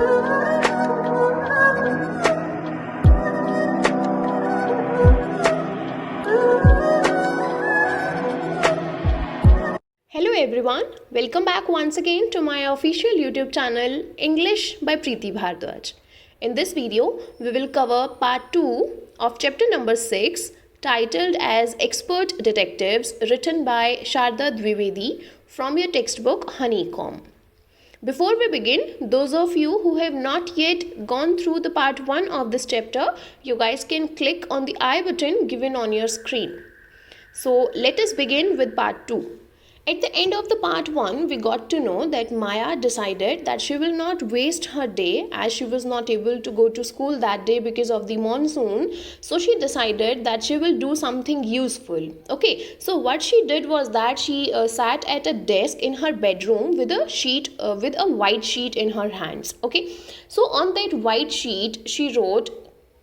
Hello everyone, welcome back once again to my official YouTube channel English by Preeti Bhardwaj. In this video, we will cover part 2 of chapter number 6 titled as Expert Detectives, written by Sharda Dwivedi from your textbook Honeycomb. Before we begin, those of you who have not yet gone through the part 1 of this chapter, you guys can click on the I button given on your screen. So let us begin with part 2. At the end of the part 1, we got to know that Maya decided that she will not waste her day as she was not able to go to school that day because of the monsoon. So she decided that she will do something useful. Okay, so what she did was that she sat at a desk in her bedroom with a white sheet in her hands. Okay, so on that white sheet, she wrote,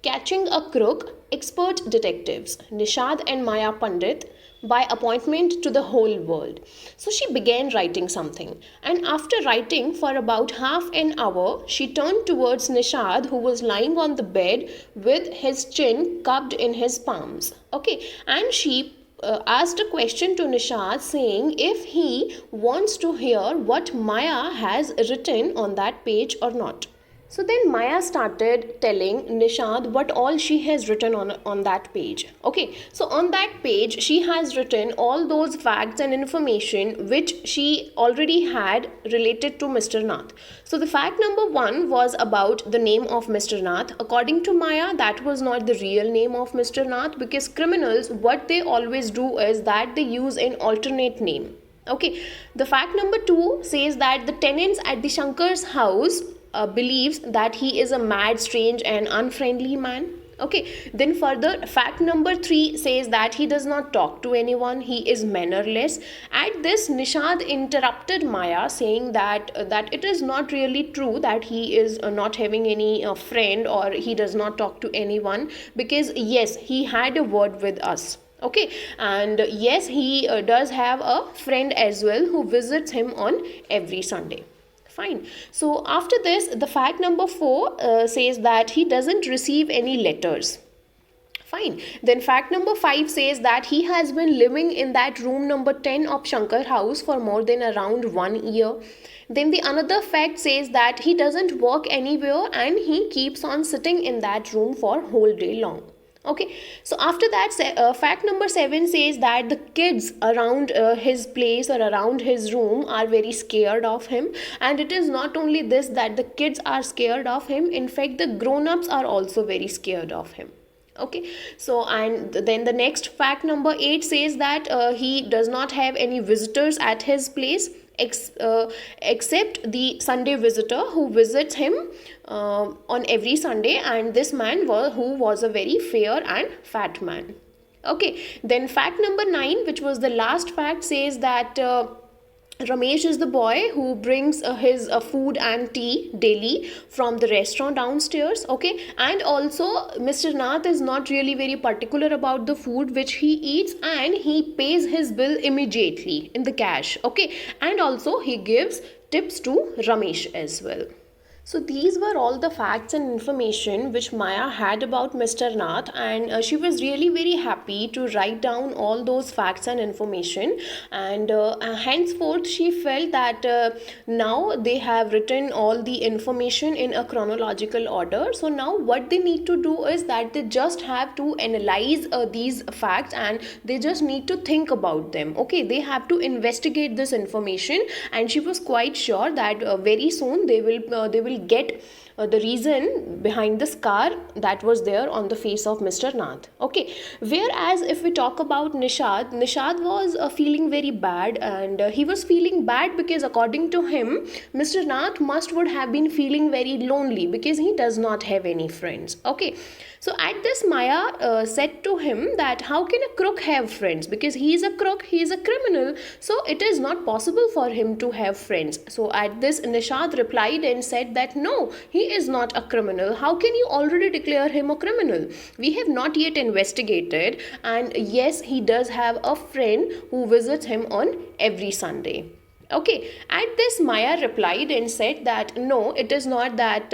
"Catching a Crook, Expert Detectives, Nishad and Maya Pandit, by appointment to the whole world." So she began writing something, and after writing for about half an hour, she turned towards Nishad, who was lying on the bed with his chin cupped in his palms. Okay, and she asked a question to Nishad saying if he wants to hear what Maya has written on that page or not. So then Maya started telling Nishad what all she has written on that page. Okay, so on that page, she has written all those facts and information which she already had related to Mr. Nath. So the fact number 1 was about the name of Mr. Nath. According to Maya, that was not the real name of Mr. Nath, because criminals, what they always do is that they use an alternate name. Okay, the fact number 2 says that the tenants at the Shankar's house believes that he is a mad, strange and unfriendly man. Okay, then further, fact number 3 says that he does not talk to anyone, he is mannerless. At this, Nishad interrupted Maya saying that it is not really true that he is not having any friend or he does not talk to anyone, because yes, he had a word with us. Okay, and yes, he does have a friend as well who visits him on every Sunday. Fine. So after this, the fact number 4 says that he doesn't receive any letters. Fine. Then fact number 5 says that he has been living in that room number 10 of Shankar house for more than around 1 year. Then the another fact says that he doesn't work anywhere and he keeps on sitting in that room for whole day long. Okay, so after that, fact number 7 says that the kids around his place or around his room are very scared of him, and it is not only this that the kids are scared of him, in fact the grown-ups are also very scared of him. Okay, so and then the next fact number 8 says that he does not have any visitors at his place except the Sunday visitor who visits him on every Sunday, and this man who was a very fair and fat man. Okay, then fact number 9, which was the last fact, says that Ramesh is the boy who brings his food and tea daily from the restaurant downstairs. Okay, and also Mr. Nath is not really very particular about the food which he eats, and he pays his bill immediately in the cash. Okay, and also he gives tips to Ramesh as well. So these were all the facts and information which Maya had about Mr. Nath, and she was really very happy to write down all those facts and information, and henceforth she felt that now they have written all the information in a chronological order. So now what they need to do is that they just have to analyze these facts, and they just need to think about them. Okay, they have to investigate this information, and she was quite sure that very soon they will get the reason behind the scar that was there on the face of Mr. Nath. Okay, whereas if we talk about Nishad was feeling very bad, and he was feeling bad because according to him, Mr. Nath would have been feeling very lonely because he does not have any friends. Okay, so at this, Maya said to him that how can a crook have friends, because he is a crook, he is a criminal, so it is not possible for him to have friends. So at this, Nishad replied and said that no, he is not a criminal. How can you already declare him a criminal? We have not yet investigated, and yes, he does have a friend who visits him on every Sunday. Okay, at this Maya replied and said that no, it is not that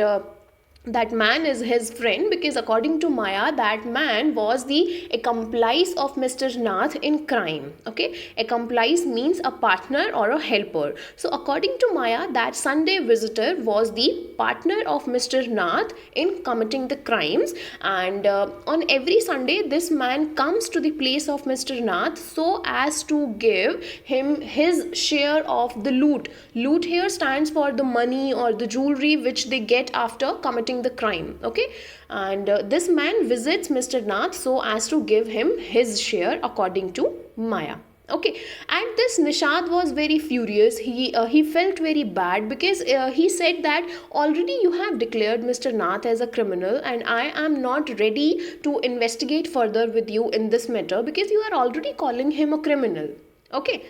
that man is his friend, because according to Maya, that man was the accomplice of Mr. Nath in crime. Okay, accomplice means a partner or a helper. So according to Maya, that Sunday visitor was the partner of Mr. Nath in committing the crimes, and on every Sunday this man comes to the place of Mr. Nath so as to give him his share of the loot. Loot here stands for the money or the jewelry which they get after committing the crime. Okay, and this man visits Mr. Nath so as to give him his share according to Maya. Okay, at this Nishad was very furious. He felt very bad, because he said that already you have declared Mr. Nath as a criminal, and I am not ready to investigate further with you in this matter, because you are already calling him a criminal. Okay,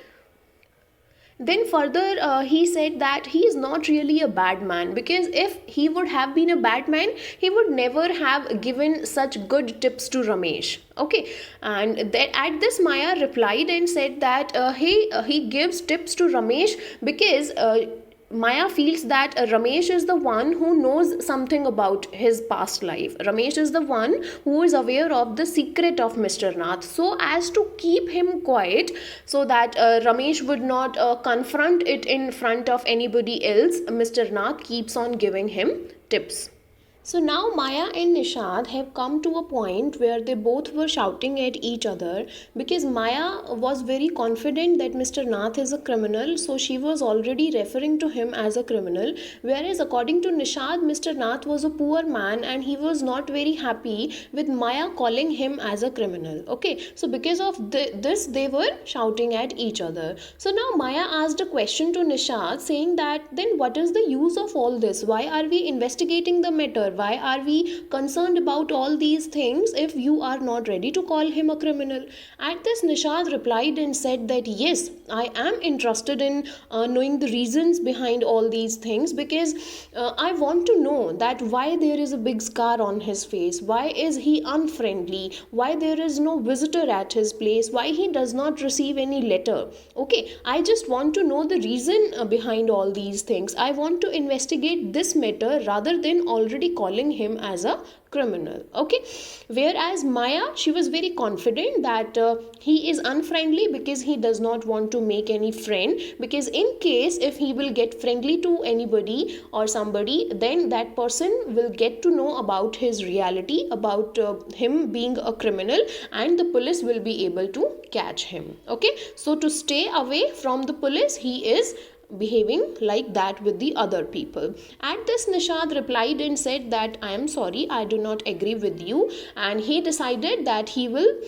then further he said that he is not really a bad man, because if he would have been a bad man, he would never have given such good tips to Ramesh. Okay, and then at this Maya replied and said that he gives tips to Ramesh because Maya feels that Ramesh is the one who knows something about his past life. Ramesh is the one who is aware of the secret of Mr. Nath, so as to keep him quiet, so that Ramesh would not confront it in front of anybody else. Mr. Nath keeps on giving him tips. So now Maya and Nishad have come to a point where they both were shouting at each other, because Maya was very confident that Mr. Nath is a criminal, so she was already referring to him as a criminal, whereas according to Nishad, Mr. Nath was a poor man and he was not very happy with Maya calling him as a criminal. Okay, so because of this they were shouting at each other. So now Maya asked a question to Nishad saying that then what is the use of all this? Why are we investigating the matter? Why are we concerned about all these things if you are not ready to call him a criminal? At this, Nishad replied and said that yes, I am interested in knowing the reasons behind all these things, because I want to know that why there is a big scar on his face, why is he unfriendly, why there is no visitor at his place, why he does not receive any letter. Okay, I just want to know the reason behind all these things. I want to investigate this matter rather than already calling him as a criminal. Okay, whereas Maya, she was very confident that he is unfriendly because he does not want to make any friend, because in case if he will get friendly to anybody or somebody, then that person will get to know about his reality, about him being a criminal, and the police will be able to catch him. Okay, so to stay away from the police, he is behaving like that with the other people. At this, Nishad replied and said that I am sorry, I do not agree with you, and he decided that he will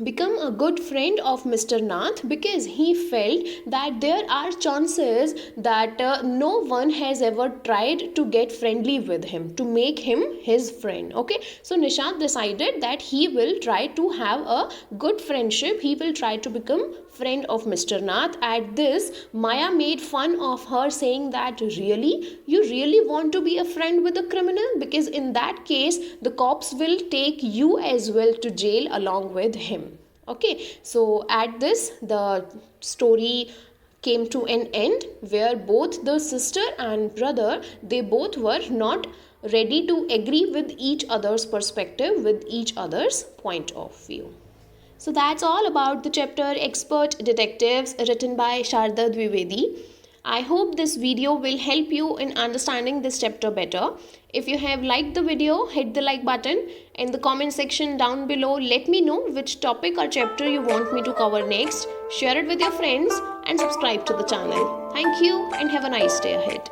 become a good friend of Mr. Nath, because he felt that there are chances that no one has ever tried to get friendly with him, to make him his friend. Okay, so Nishad decided that he will try to have a good friendship, he will try to become friend of Mr. Nath. At this, Maya made fun of her, saying that really, you really want to be a friend with a criminal, because in that case the cops will take you as well to jail along with him. Okay, so at this the story came to an end, where both the sister and brother, they both were not ready to agree with each other's perspective, with each other's point of view. So that's all about the chapter Expert Detectives, written by Sharda Dwivedi. I hope this video will help you in understanding this chapter better. If you have liked the video, hit the like button. In the comment section down below, let me know which topic or chapter you want me to cover next. Share it with your friends and subscribe to the channel. Thank you and have a nice day ahead.